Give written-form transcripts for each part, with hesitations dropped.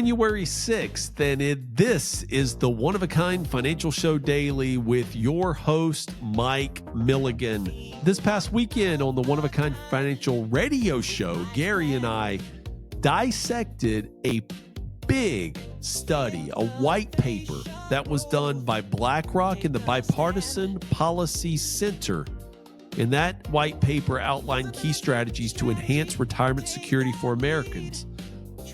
January 6th, and this is the One of a Kind Financial Show Daily with your host, Mike Milligan. This past weekend on the One of a Kind Financial Radio Show, Gary and I dissected a big study, a white paper that was done by BlackRock and the Bipartisan Policy Center. And that white paper outlined key strategies to enhance retirement security for Americans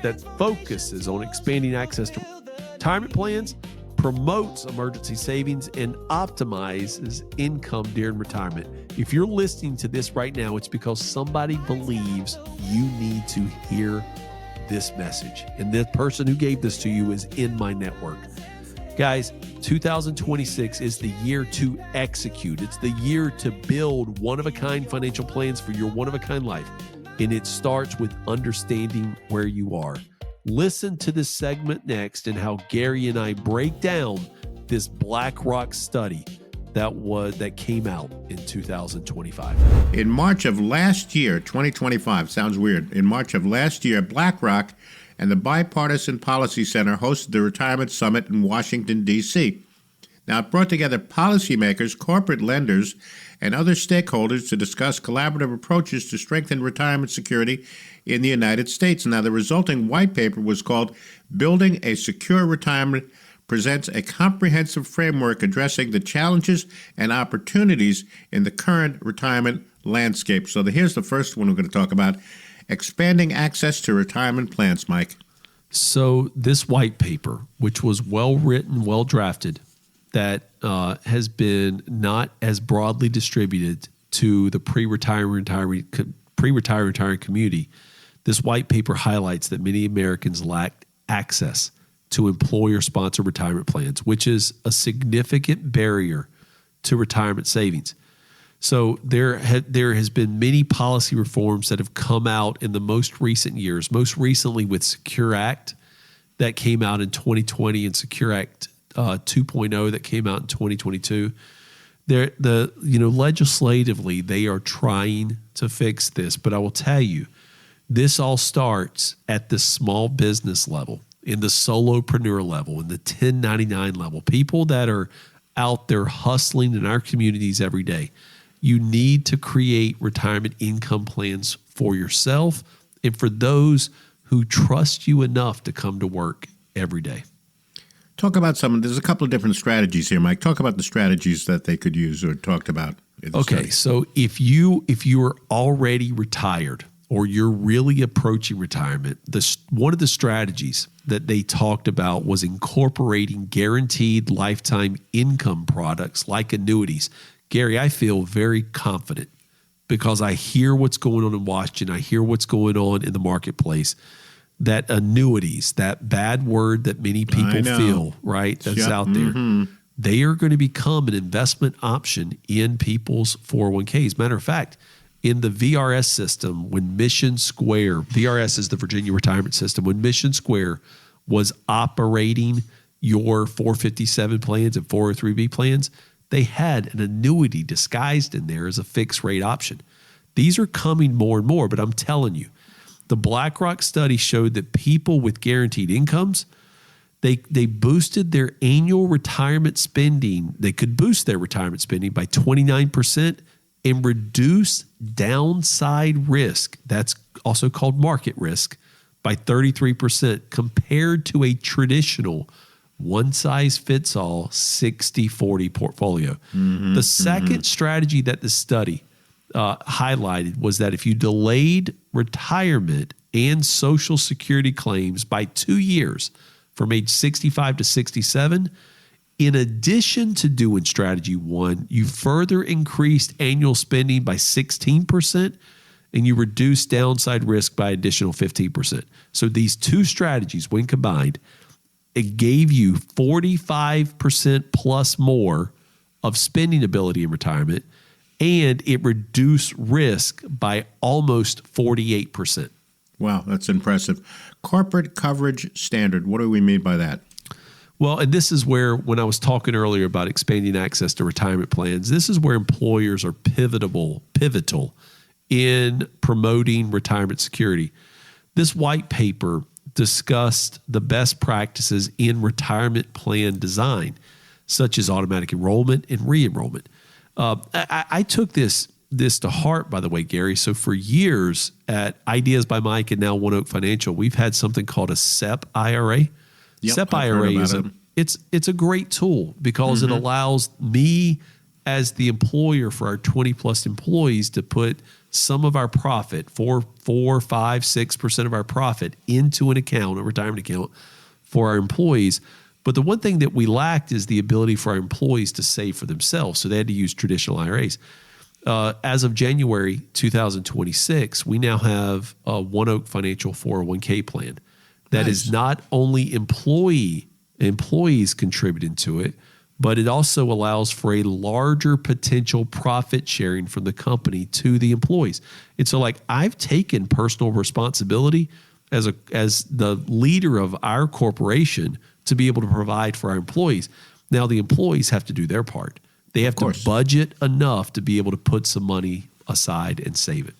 that focuses on expanding access to retirement plans, promotes emergency savings, and optimizes income during retirement. If you're listening to this right now, it's because somebody believes you need to hear this message. And the person who gave this to you is in my network. Guys, 2026 is the year to execute. It's the year to build one-of-a-kind financial plans for your one-of-a-kind life. And it starts with understanding where you are. Listen to this segment next and how Gary and I break down this BlackRock study that came out in 2025. In March of last year, 2025, sounds weird. In March of last year, BlackRock and the Bipartisan Policy Center hosted the Retirement Summit in Washington, D.C. Now, it brought together policymakers, corporate lenders, and other stakeholders to discuss collaborative approaches to strengthen retirement security in the United States. Now, the resulting white paper was called Building a Secure Retirement, presents a comprehensive framework addressing the challenges and opportunities in the current retirement landscape. So here's the first one we're going to talk about, expanding access to retirement plans, Mike. So this white paper, which was well-written, well-drafted, that has been not as broadly distributed to the pre-retirement retiring community. This white paper highlights that many Americans lack access to employer-sponsored retirement plans, which is a significant barrier to retirement savings. So there has been many policy reforms that have come out in the most recent years, most recently with Secure Act that came out in 2020 and Secure Act 2.0 that came out in 2022. Legislatively, they are trying to fix this. But I will tell you, this all starts at the small business level, in the solopreneur level, in the 1099 level, people that are out there hustling in our communities every day. You need to create retirement income plans for yourself and for those who trust you enough to come to work every day. Talk about there's a couple of different strategies here, Mike. Talk about the strategies that they could use or talked about in the study. So if you are already retired or you're really approaching retirement, one of the strategies that they talked about was incorporating guaranteed lifetime income products like annuities. Gary, I feel very confident because I hear what's going on in Washington. I hear what's going on in the marketplace. That annuities, that bad word that many people feel, right, that's out there, they are going to become an investment option in people's 401ks. Matter of fact, in the VRS system, when Mission Square, VRS is the Virginia Retirement System, when Mission Square was operating your 457 plans and 403B plans, they had an annuity disguised in there as a fixed rate option. These are coming more and more, but I'm telling you, the BlackRock study showed that people with guaranteed incomes, they boosted their annual retirement spending. They could boost their retirement spending by 29% and reduce downside risk. That's also called market risk by 33% compared to a traditional one-size-fits-all 60-40 portfolio. The second strategy that the study highlighted was that if you delayed retirement and Social Security claims by 2 years from age 65 to 67, in addition to doing strategy one, you further increased annual spending by 16% and you reduced downside risk by additional 15%. So these two strategies, when combined, it gave you 45% plus more of spending ability in retirement, and it reduced risk by almost 48%. Wow, that's impressive. Corporate coverage standard, what do we mean by that? Well, and this is where, when I was talking earlier about expanding access to retirement plans, this is where employers are pivotal in promoting retirement security. This white paper discussed the best practices in retirement plan design, such as automatic enrollment and re-enrollment. I took this to heart, by the way, Gary. So for years at Ideas by Mike and now One Oak Financial, we've had something called a SEP IRA. Yep, SEP I've heard IRA about is it. it's a great tool because it allows me as the employer for our 20 plus employees to put some of our profit, 4, 5, 6% of our profit into an account, a retirement account for our employees. But the one thing that we lacked is the ability for our employees to save for themselves. So they had to use traditional IRAs. As of January 2026, we now have a One Oak Financial 401k plan that is not only employees contributing to it, but it also allows for a larger potential profit sharing from the company to the employees. And so, like, I've taken personal responsibility as the leader of our corporation to be able to provide for our employees. Now, the employees have to do their part. They have to budget enough to be able to put some money aside and save it.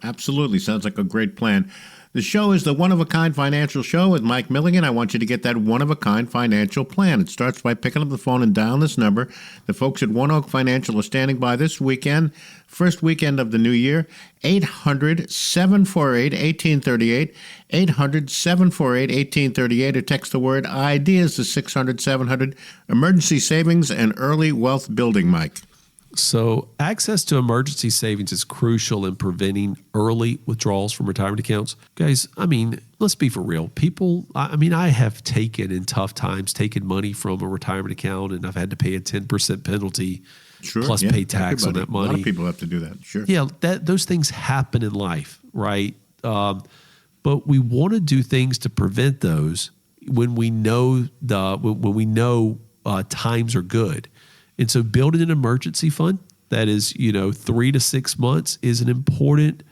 Absolutely. Sounds like a great plan. The show is the One-of-a-Kind Financial Show with Mike Milligan. I want you to get that one-of-a-kind financial plan. It starts by picking up the phone and dialing this number. The folks at One Oak Financial are standing by this weekend, first weekend of the new year, 800-748-1838, 800-748-1838, or text the word IDEAS to 600-700. Emergency savings and early wealth building, Mike. So access to emergency savings is crucial in preventing early withdrawals from retirement accounts. Guys, I mean, let's be for real. People, I have taken in tough times, taken money from a retirement account, and I've had to pay a 10% penalty plus pay tax on that money. A lot of people have to do that, sure. Yeah, those things happen in life, right? But we want to do things to prevent those when we know times are good. And so building an emergency fund that is, 3 to 6 months is an important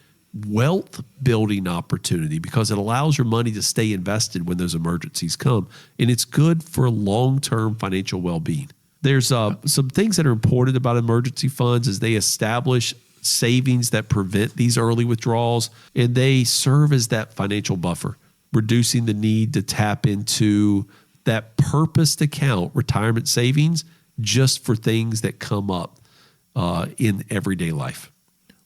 wealth building opportunity because it allows your money to stay invested when those emergencies come. And it's good for long-term financial well-being. There's some things that are important about emergency funds is they establish savings that prevent these early withdrawals, and they serve as that financial buffer, reducing the need to tap into that purposed account, retirement savings, just for things that come up in everyday life.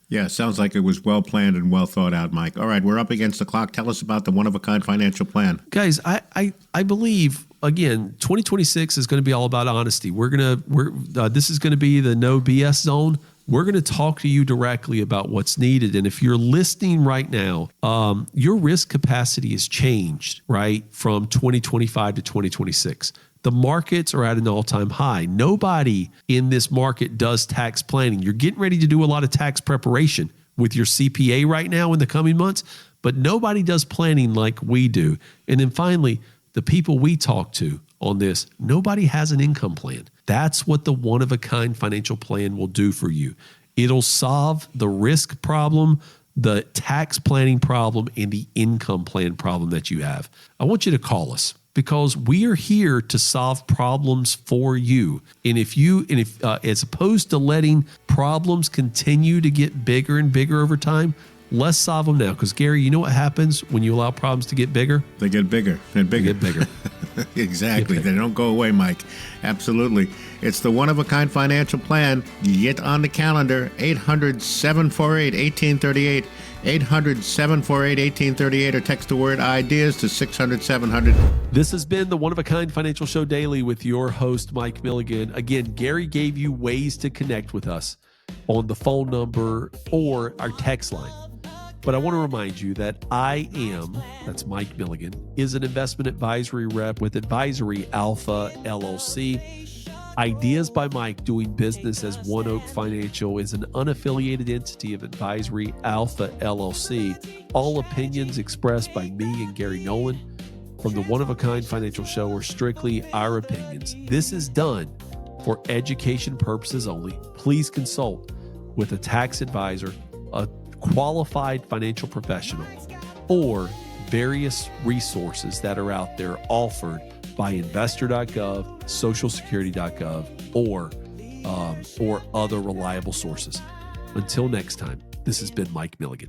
Yeah, sounds like it was well planned and well thought out, Mike. All right, we're up against the clock. Tell us about the one-of-a-kind financial plan. Guys, I believe, again, 2026 is going to be all about honesty. This is going to be the no BS zone. We're going to talk to you directly about what's needed. And if you're listening right now, your risk capacity has changed, right, from 2025 to 2026. The markets are at an all-time high. Nobody in this market does tax planning. You're getting ready to do a lot of tax preparation with your CPA right now in the coming months, but nobody does planning like we do. And then finally, the people we talk to on this, nobody has an income plan. That's what the one-of-a-kind financial plan will do for you. It'll solve the risk problem, the tax planning problem, and the income plan problem that you have. I want you to call us, because we are here to solve problems for you. And if as opposed to letting problems continue to get bigger and bigger over time, let's solve them now. Because Gary, you know what happens when you allow problems to get bigger? They get bigger and bigger. They get bigger. Exactly. They don't go away, Mike. Absolutely. It's the one-of-a-kind financial plan. Get on the calendar, 800-748-1838. 800-748-1838 or text the word IDEAS to 600-700. This has been the One-of-a-Kind Financial Show Daily with your host, Mike Milligan. Again, Gary gave you ways to connect with us on the phone number or our text line. But I want to remind you that that's Mike Milligan, is an investment advisory rep with Advisory Alpha LLC. Ideas by Mike, doing business as One Oak Financial, is an unaffiliated entity of Advisory Alpha LLC. All opinions expressed by me and Gary Nolan from the One-of-a-Kind Financial Show are strictly our opinions. This is done for education purposes only. Please consult with a tax advisor, a qualified financial professional, or various resources that are out there offered by investor.gov, socialsecurity.gov, or other reliable sources. Until next time, this has been Mike Milligan.